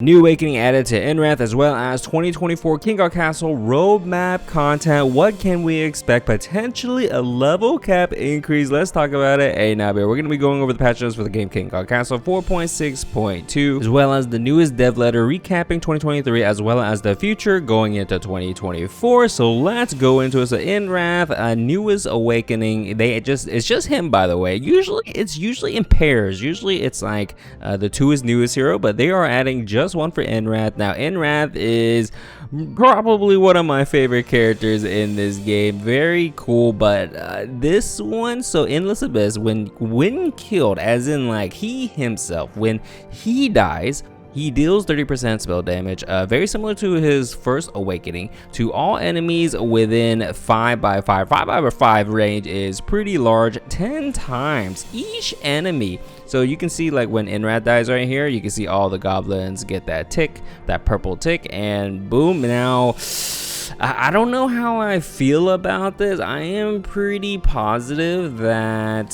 New Awakening added to Inwrath, as well as 2024 King God Castle roadmap content. What can we expect? Potentially a level cap increase. Let's talk about it. Hey, now, we're going to be going over the patch notes for the game King God Castle 4.6.2, as well as the newest dev letter recapping 2023, as well as the future going into 2024. So let's go into it. So Inwrath, newest Awakening. It's just him, by the way. It's usually in pairs. Usually it's like the two is newest hero, but they are adding just one for Inwrath. Now Inwrath is probably one of my favorite characters in this game. Very cool, but this one, so Endless Abyss, when killed, as in like he himself, when he dies, he deals 30% spell damage, very similar to his first Awakening, to all enemies within 5x5. 5x5 range is pretty large, 10 times each enemy. So you can see, like, when Inwrath dies right here, you can see all the goblins get that tick, that purple tick, and boom. Now, I don't know how I feel about this. I am pretty positive that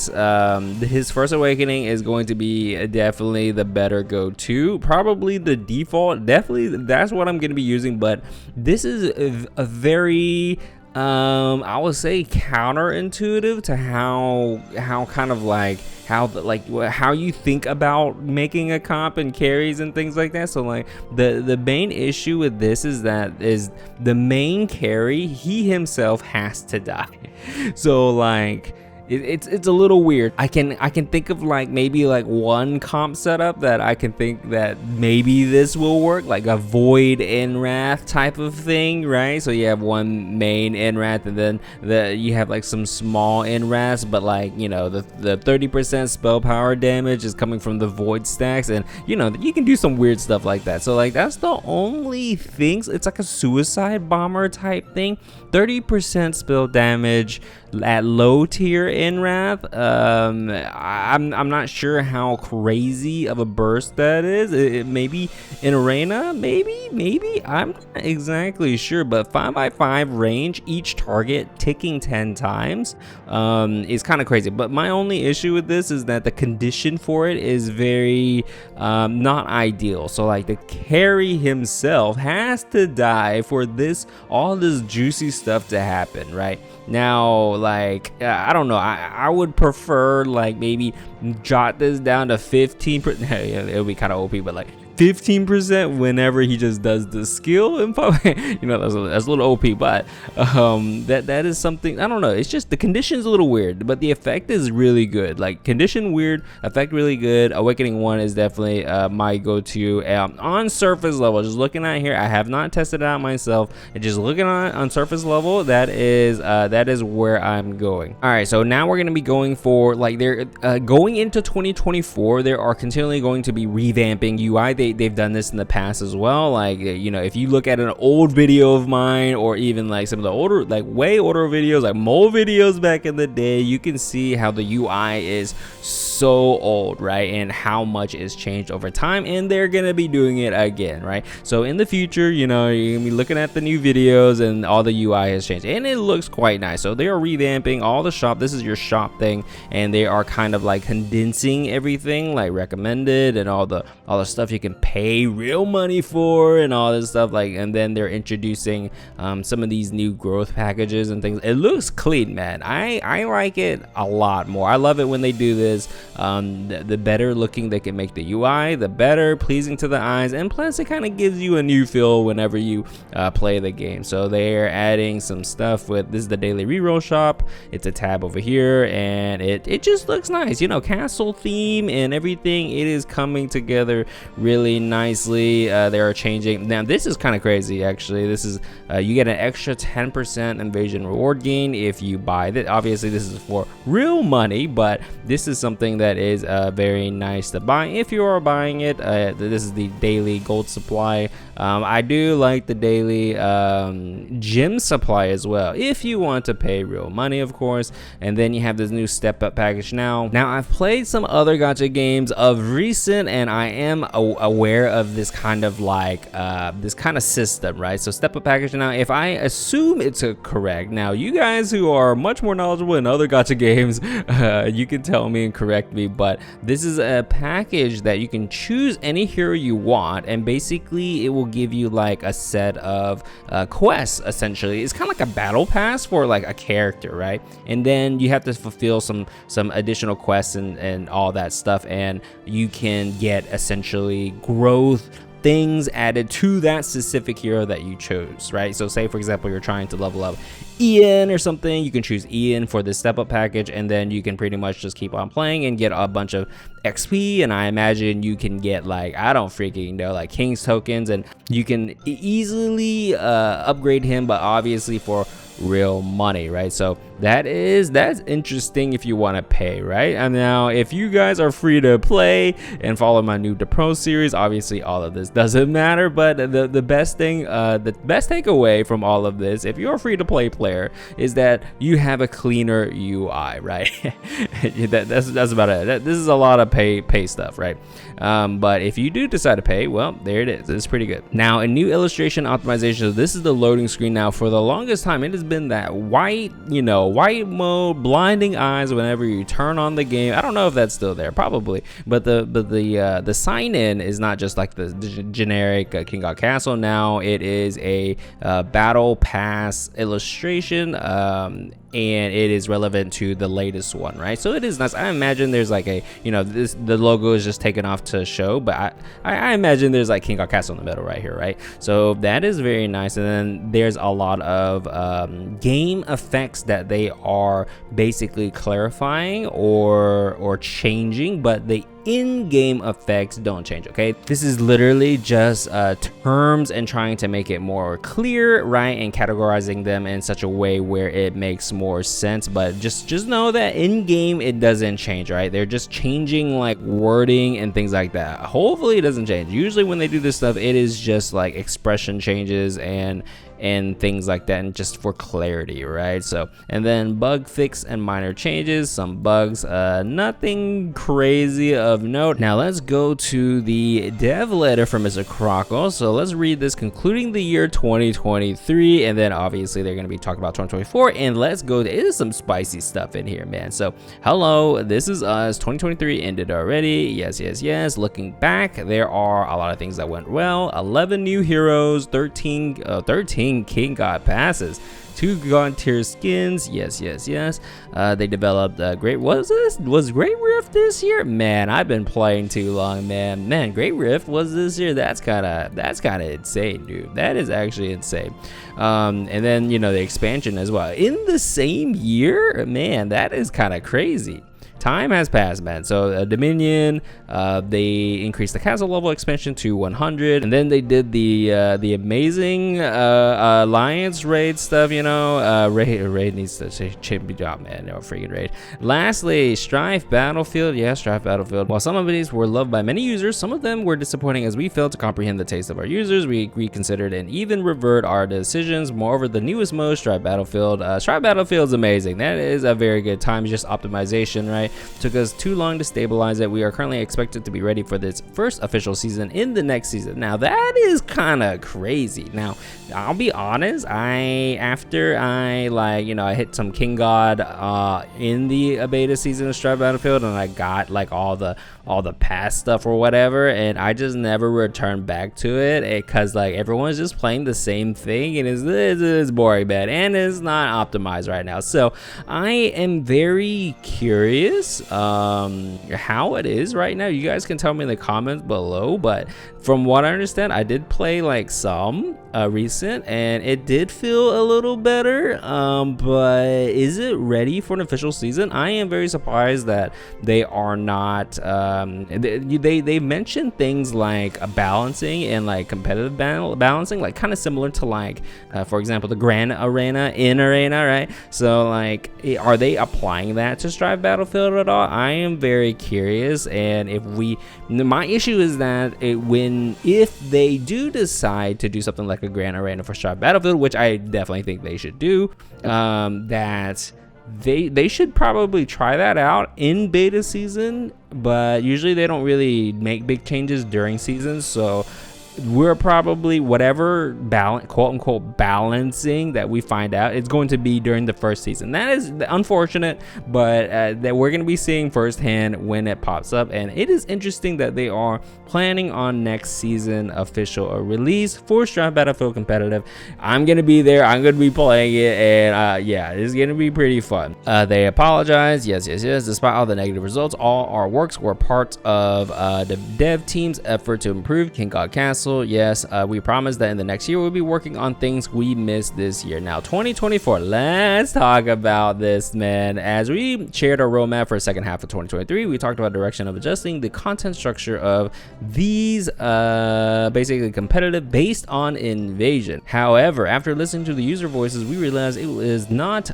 his first Awakening is going to be definitely the better go-to, probably the default. Definitely that's what I'm going to be using, but this is a very I would say counterintuitive to how kind of like how you think about making a comp and carries and things like that. So like the main issue with this is that the main carry, he himself has to die. So like it's a little weird. I can think of like maybe like one comp setup that I can think that maybe this will work, like a void Inwrath type of thing, right? So you have one main Inwrath, and then you have like some small Inwraths, but like, you know, the 30% spell power damage is coming from the void stacks, and you know, you can do some weird stuff like that. So like that's the only things. It's like a suicide bomber type thing. 30% spell damage at low tier Inwrath. I'm not sure how crazy of a burst that is. It maybe in arena, maybe I'm not exactly sure, but 5x5 range, each target ticking 10 times is kind of crazy. But my only issue with this is that the condition for it is very not ideal. So like the carry himself has to die for all this juicy stuff to happen, right? Now, like, I don't know, I would prefer like maybe jot this down to 15%. It would be kind of OP, but like 15% whenever he just does the skill, and you know, that's a little OP, but that is something. I don't know, it's just the condition's a little weird, but the effect is really good. Like condition weird, effect really good. Awakening 1 is definitely my go-to on surface level. Just looking at here, I have not tested it out myself, and just looking on surface level, that is where I'm going. All right, so now we're gonna be going for, like, they're going into 2024. There are continually going to be revamping UI. They've done this in the past as well. Like, you know, if you look at an old video of mine, or even like some of the older, like way older videos, like mole videos back in the day, you can see how the UI is so old, right? And how much is changed over time, and they're gonna be doing it again, right? So in the future, you know, you're gonna be looking at the new videos and all the UI has changed, and it looks quite nice. So they are revamping all the shop. This is your shop thing, and they are kind of like condensing everything, like recommended and all the stuff you can pay real money for and all this stuff, like, and then they're introducing some of these new growth packages and things. It looks clean, man. I like it a lot more. I love it when they do this. The better looking they can make the UI, the better pleasing to the eyes, and plus it kind of gives you a new feel whenever you play the game. So they're adding some stuff with this is the daily reroll shop. It's a tab over here, and it just looks nice, you know, castle theme and everything. It is coming together really nicely. They are changing. Now this is kind of crazy, actually. This is you get an extra 10% invasion reward gain if you buy that. Obviously this is for real money, but this is something that is very nice to buy if you are buying it. This is the daily gold supply. I do like the daily gem supply as well, if you want to pay real money, of course. And then you have this new step up package. Now I've played some other gacha games of recent, and I am aware of this kind of like this kind of system, right? So step up package. Now, if I assume it's correct, now you guys who are much more knowledgeable in other gacha games, you can tell me and correct me, but this is a package that you can choose any hero you want, and basically it will give you like a set of quests. Essentially, it's kind of like a battle pass for like a character, right? And then you have to fulfill some additional quests and all that stuff, and you can get essentially growth things added to that specific hero that you chose, right? So say for example you're trying to level up Ian or something, you can choose Ian for the step up package, and then you can pretty much just keep on playing and get a bunch of XP, and I imagine you can get like, I don't freaking know, like King's tokens, and you can easily upgrade him, but obviously for real money, right? So that's interesting if you want to pay, right? And now if you guys are free to play and follow my Noob to Pro series, obviously all of this doesn't matter, but the best thing, the best takeaway from all of this, if you're a free to play player, is that you have a cleaner UI, right? that's about it. This is a lot of pay stuff, right? But if you do decide to pay, well, there it is. It's pretty good. Now, a new illustration optimization. So this is the loading screen. Now, for the longest time, it has been that white mode, blinding eyes whenever you turn on the game. I don't know if that's still there, probably. But the sign in is not just like the generic King God Castle. Now it is a battle pass illustration. And it is relevant to the latest one, right? So it is nice. I imagine there's like a, the logo is just taken off to show, but I imagine there's like King God Castle in the middle right here, right? So that is very nice. And then there's a lot of game effects that they are basically clarifying or changing, but the in-game effects don't change. Okay, this is literally just terms and trying to make it more clear, right, and categorizing them in such a way where it makes more sense. But just know that in-game it doesn't change, right? They're just changing like wording and things like that. Hopefully it doesn't change. Usually when they do this stuff, it is just like expression changes and things like that, and just for clarity, right? So, and then bug fix and minor changes, some bugs, nothing crazy of note. Now let's go to the dev letter from Mr. Crockle. So let's read this, concluding the year 2023, and then obviously they're going to be talking about 2024, and let's go. It is some spicy stuff in here, man. So hello, this is us. 2023 ended already. Yes. Looking back, there are a lot of things that went well. 11 new heroes, 13 King God passes, 2 God tier skins. Yes. They developed was Great Rift this year? Man, I've been playing too long, man. Great Rift was this year? That's kind of insane, dude. That is actually insane. And then the expansion as well in the same year, man. That is kind of crazy. Time has passed, man. So Dominion, they increased the castle level expansion to 100, and then they did the amazing alliance raid stuff. Raid needs to change the job, man. No freaking raid. Lastly, Strife Battlefield. Yeah, Strife Battlefield. While some of these were loved by many users, some of them were disappointing as we failed to comprehend the taste of our users. We reconsidered and even revert our decisions. Moreover, the newest mode, Strife Battlefield. Strife Battlefield's amazing. That is a very good time. Just optimization, right? Took us too long to stabilize it. We are currently expected to be ready for this first official season in the next season. Now that is kind of crazy. Now I'll be honest, after I hit some King God in the beta season of Strife Battlefield, and I got like all the past stuff or whatever, and I just never returned back to it because like everyone's just playing the same thing, and it's boring, man, and it's not optimized right now. So I am very curious how it is right now. You guys can tell me in the comments below, but from what I understand, I did play like some recent, and it did feel a little better, but is it ready for an official season? I am very surprised that they are not. They mentioned things like a balancing and like competitive balancing, like kind of similar to like for example the Grand Arena in Arena, right? So like, are they applying that to Strife Battlefield at all? I am very curious, and my issue is that if they do decide to do something like a Grand Arena for Strife Battlefield, which I definitely think they should do, that they should probably try that out in beta season, but usually they don't really make big changes during seasons. So we're probably whatever quote unquote balancing that we find out, it's going to be during the first season. That is unfortunate, but that we're going to be seeing firsthand when it pops up. And it is interesting that they are planning on next season official release for Strive Battlefield Competitive. I'm going to be there, I'm going to be playing it, and yeah, it's going to be pretty fun. They apologize, yes, despite all the negative results, all our works were part of the dev team's effort to improve King God Castle. Yes, we promise that in the next year we'll be working on things we missed this year. Now 2024, let's talk about this, man. As we shared our roadmap for the second half of 2023, we talked about direction of adjusting the content structure of these basically competitive based on invasion. However, after listening to the user voices, we realized it was not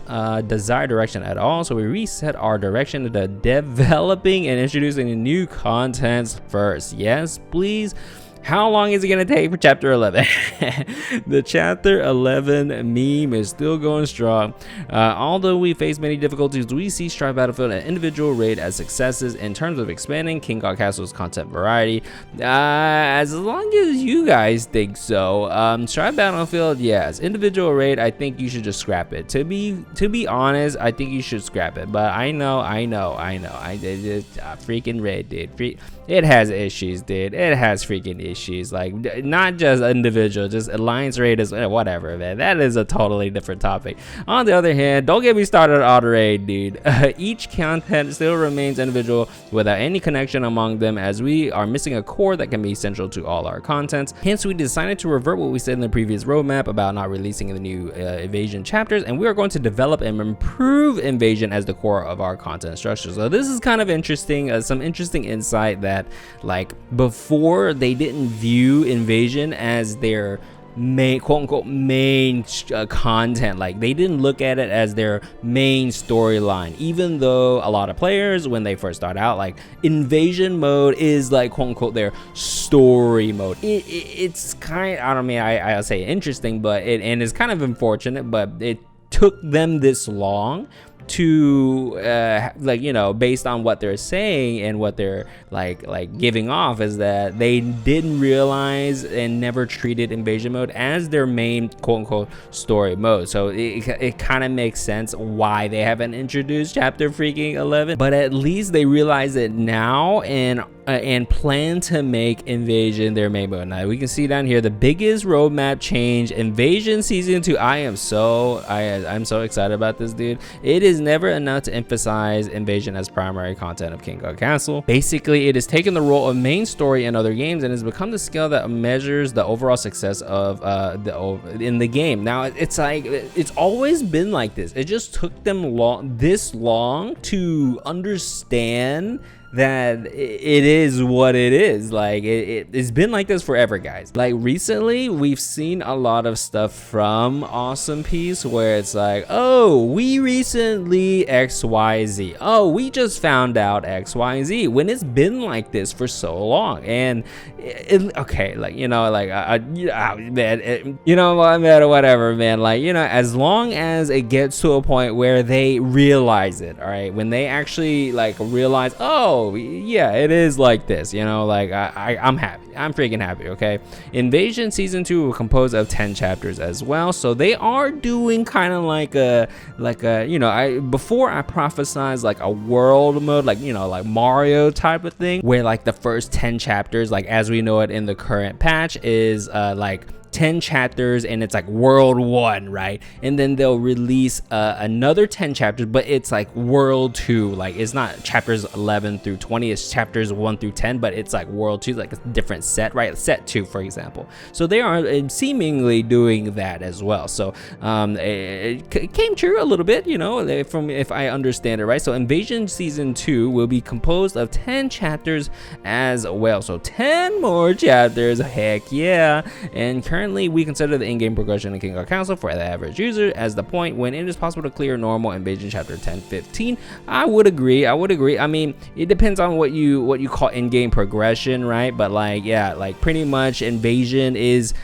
desired direction at all, so we reset our direction to developing and introducing new contents first. Yes, please. How long is it going to take for chapter 11? The chapter 11 meme is still going strong. Although we face many difficulties, we see Strive Battlefield and individual raid as successes in terms of expanding King God Castle's content variety. As long as you guys think so. Strive Battlefield, yes. Individual raid, I think you should just scrap it. To be honest, I think you should scrap it. But I know. Freaking raid, dude. It has issues, dude. It has freaking issues. Like, not just individual, just alliance raid is whatever, man. That is a totally different topic. On the other hand, don't get me started on auto raid, dude. Each content still remains individual without any connection among them, as we are missing a core that can be central to all our contents. Hence, we decided to revert what we said in the previous roadmap about not releasing the new invasion chapters, and we are going to develop and improve invasion as the core of our content structure. So this is kind of interesting, some interesting insight that, like, before they didn't view invasion as their main, quote unquote, main content. Like, they didn't look at it as their main storyline, even though a lot of players, when they first start out, like, invasion mode is like, quote unquote, their story mode. It's kind of, I don't mean, I'll say interesting, but and it's kind of unfortunate, but it took them this long to like, you know, based on what they're saying and what they're like giving off, is that they didn't realize and never treated invasion mode as their main, quote unquote, story mode. So it kind of makes sense why they haven't introduced chapter freaking 11, but at least they realize it now and plan to make invasion their main mode. Now we can see down here the biggest roadmap change, invasion season 2. I'm so excited about this, dude. It is never enough to emphasize invasion as primary content of King God Castle. Basically, it has taken the role of main story in other games and has become the scale that measures the overall success of in the game. Now it's like, it's always been like this. It just took them this long to understand that it is what it is. Like, it's been like this forever, guys. Like, recently we've seen a lot of stuff from AWESOMEPIECE where it's like, oh, we recently XYZ, oh, we just found out XYZ, when it's been like this for so long. And okay, like, you know, like man, you know what, man, whatever, man. Like, you know, as long as it gets to a point where they realize it, all right, when they actually like realize, oh yeah, it is like this, you know, like I'm happy. I'm freaking happy. Okay, Invasion season 2 will compose of 10 chapters as well, so they are doing kind of like a you know, before I prophesized like a world mode, like, you know, like Mario type of thing, where like the first 10 chapters, like as we know it in the current patch, is like 10 chapters and it's like world 1, right? And then they'll release another 10 chapters, but it's like world 2, like it's not chapters 11 through 20, it's chapters 1 through 10, but it's like world 2, like a different set, right? Set 2, for example. So they are seemingly doing that as well. So it came true a little bit, you know, from, if I understand it right. So Invasion season 2 will be composed of 10 chapters as well. So 10 more chapters, heck yeah. And currently, we consider the in-game progression in King God Castle for the average user as the point when it is possible to clear normal invasion chapter 10-15. I would agree. I mean, it depends on what you call in-game progression, right? But like, yeah, like pretty much invasion is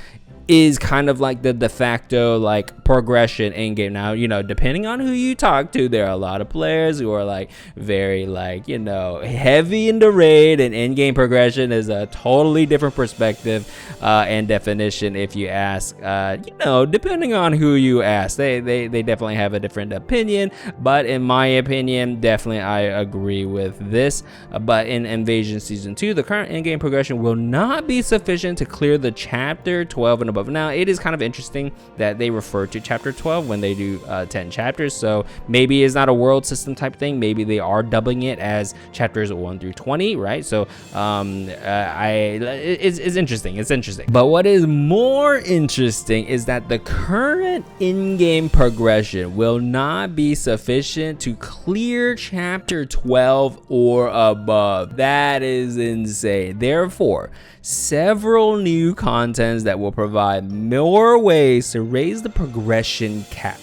is kind of like the de facto like progression in game. Now, you know, depending on who you talk to, there are a lot of players who are like very like, you know, heavy in the raid, and in-game progression is a totally different perspective and definition. If you ask, you know, depending on who you ask, they definitely have a different opinion. But in my opinion, definitely I agree with this. But in Invasion Season 2, the current in-game progression will not be sufficient to clear the chapter 12 and above. Now, it is kind of interesting that they refer to chapter 12 when they do 10 chapters, so maybe it's not a world system type thing. Maybe they are dubbing it as chapters 1 through 20, right? So it's interesting. It's interesting. But what is more interesting is that the current in-game progression will not be sufficient to clear chapter 12 or above. That is insane. Therefore, several new contents that will provide more ways to raise the progression cap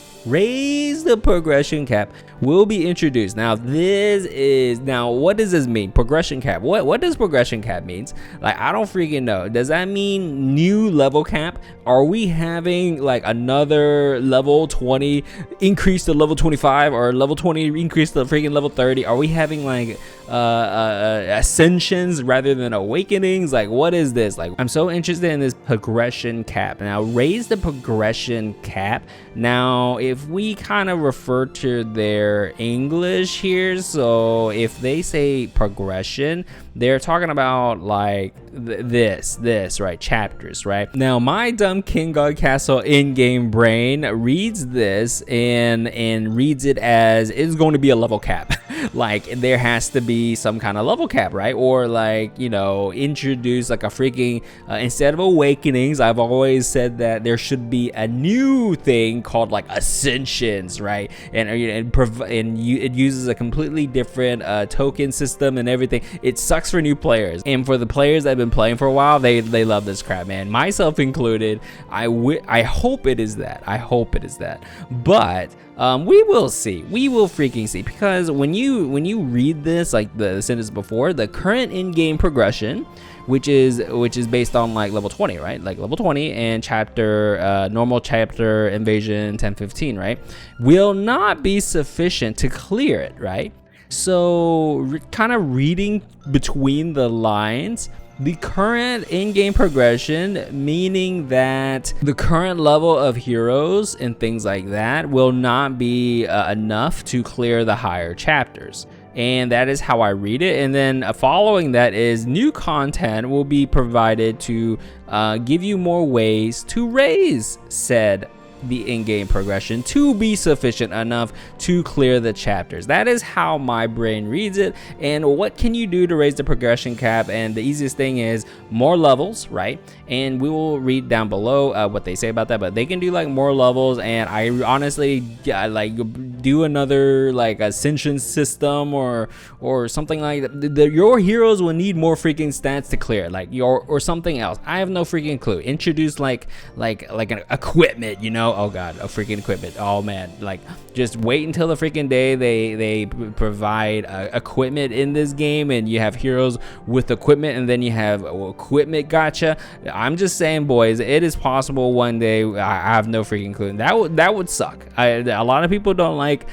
will be introduced. Now, what does this mean? Progression cap. What does progression cap means? Like, I don't freaking know. Does that mean new level cap? Are we having like another level 20 increase to level 25, or level 20 increase to freaking level 30? Are we having like ascensions rather than awakenings? Like, what is this? Like, I'm so interested in this progression cap. Now, raise the progression cap. Now, if we kind of refer to their English here, so if they say progression, they're talking about like this, right? Chapters, right? Now, my dumb King God Castle in-game brain reads this and reads it as it's going to be a level cap. Like, there has to be some kind of level cap, right? Or like, you know, introduce like a freaking instead of awakenings, I've always said that there should be a new thing called like ascensions, right? And it uses a completely different token system and everything. It sucks for new players, and for the players that have been playing for a while, they love this crap, man, myself included. I hope it is that. But we will see. We will freaking see, because when you read this, like the sentence before, the current in-game progression, which is based on like level 20, right? Like level 20 and chapter normal chapter invasion 10-15, right? Will not be sufficient to clear it, right? So kind of reading between the lines, the current in-game progression, meaning that the current level of heroes and things like that will not be enough to clear the higher chapters. And that is how I read it. And then following that is new content will be provided to give you more ways to raise the in-game progression to be sufficient enough to clear the chapters. That is how my brain reads it. And what can you do to raise the progression cap? And the easiest thing is more levels, right? And we will read down below what they say about that, but they can do like more levels. And I honestly like do another like ascension system or something like that. Your heroes will need more freaking stats to clear, like or something else. I have no freaking clue. Introduce like an equipment, you know? Oh god, a freaking equipment. Oh man, like just wait until the freaking day they provide equipment in this game, and you have heroes with equipment, and then you have equipment gotcha. I'm just saying, boys, it is possible one day. I have no freaking clue. That would suck. A lot of people don't like,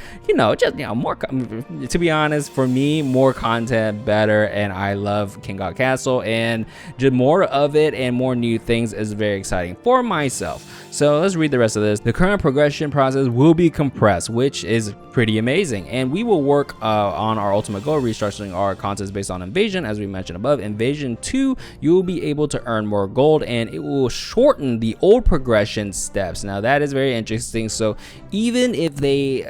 just more. To be honest, for me, more content better, and I love King God Castle, and just more of it and more new things is very exciting for myself. So let's read the rest of this. The current progression process will be compressed, which is pretty amazing, and we will work on our ultimate goal, restructuring our contents based on invasion. As we mentioned above, Invasion 2, you will be able to earn more gold, and it will shorten the old progression steps. Now that is very interesting. So even if they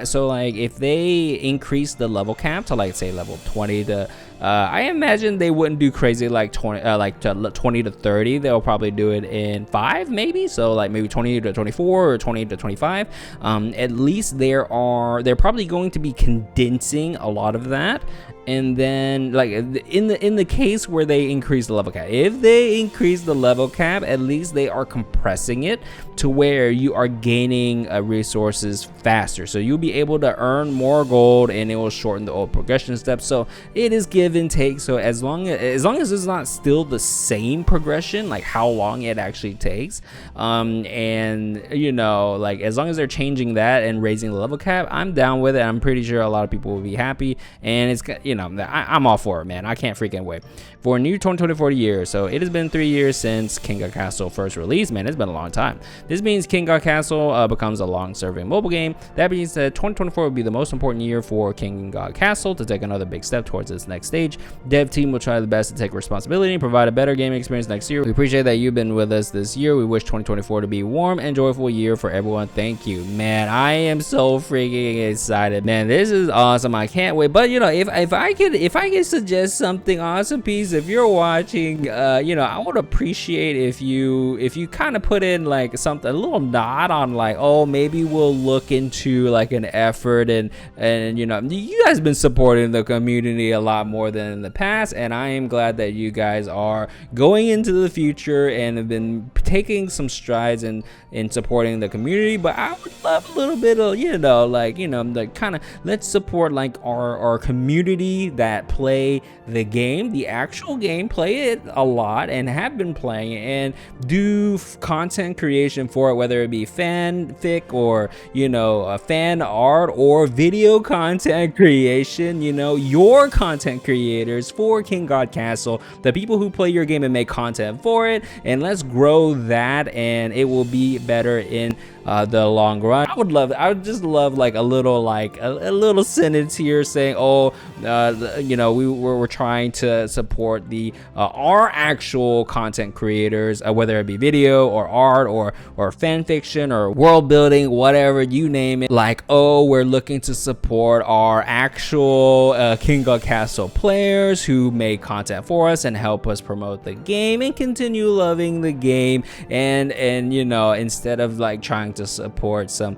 increase the level cap to like say level 20 to I imagine they wouldn't do crazy like 20 to 30. They'll probably do it in 5 maybe, so like maybe 20 to 24 or 20 to 25. At least they're probably going to be condensing a lot of that, And then like in the case where they increase the level cap, if they increase the level cap, at least they are compressing it to where you are gaining resources faster, so you'll be able to earn more gold and it will shorten the old progression steps. So it is give and take. So as long as it's not still the same progression, like how long it actually takes, and you know, like as long as they're changing that and raising the level cap, I'm down with it. I'm pretty sure a lot of people will be happy, and it's, you know, I'm all for it, man. I can't freaking wait for a new 2024 year. So it has been 3 years since King God Castle first released, man. It's been a long time. This means King God Castle becomes a long-serving mobile game. That being said, 2024 will be the most important year for King God Castle to take another big step towards its next stage. Dev team will try the best to take responsibility and provide a better gaming experience next year. We appreciate that you've been with us this year. We wish 2024 to be a warm and joyful year for everyone. Thank you, man. I am so freaking excited, man. This is awesome. I can't wait. But you know, if I could suggest something, Awesome Piece, if you're watching, you know, I would appreciate if you kind of put in like something, a little nod on like, oh, maybe we'll look into like an effort, and you know, you guys have been supporting the community a lot more than in the past, and I am glad that you guys are going into the future and have been taking some strides in supporting the community. But I would love a little bit of, you know, like, you know, the kind of, let's support like our community that play the game, the actual game, play it a lot and have been playing it, and do content creation for it, whether it be fanfic or, you know, fan art or video content creation. You know, your content creators for King God Castle, the people who play your game and make content for it, and let's grow that, and it will be better in the long run. I would just love like a little sentence here saying, oh, you know, we're trying to support the our actual content creators, whether it be video or art or fan fiction or world building, whatever you name it. Like, oh, we're looking to support our actual King God Castle players who make content for us and help us promote the game and continue loving the game, and you know, instead of like trying to support some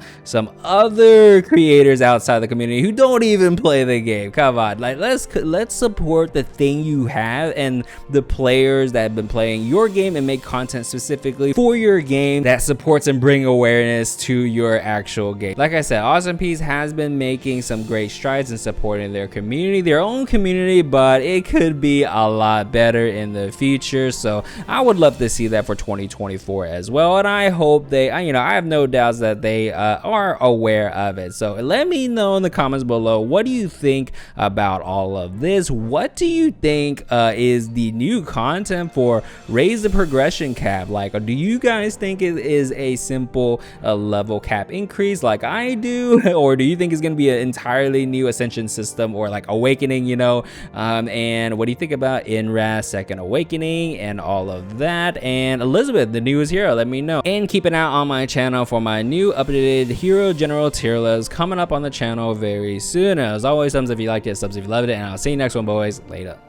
other creators outside the community who don't even play the game. Come on, like let's support the thing you have and the players that have been playing your game and make content specifically for your game that supports and bring awareness to your actual game. Like I said, Awesome Piece has been making some great strides in supporting their community, their own community, but it could be a lot better in the future. So I would love to see that for 2024 as well, and I hope they, you know, I have no doubts that they are aware of it. So let me know in the comments below, what do you think about all of this? What do you think is the new content for raise the progression cap? Like, do you guys think it is a simple level cap increase like I do, or do you think it's going to be an entirely new ascension system or like awakening, you know? And what do you think about Inra's second awakening and all of that? And Elizabeth, the newest hero, let me know. And keep an eye on my channel for my new updated hero general tier list coming up on the channel very soon. As always, thumbs if you liked it, subs if you loved it, and I'll see you next one, boys. Later.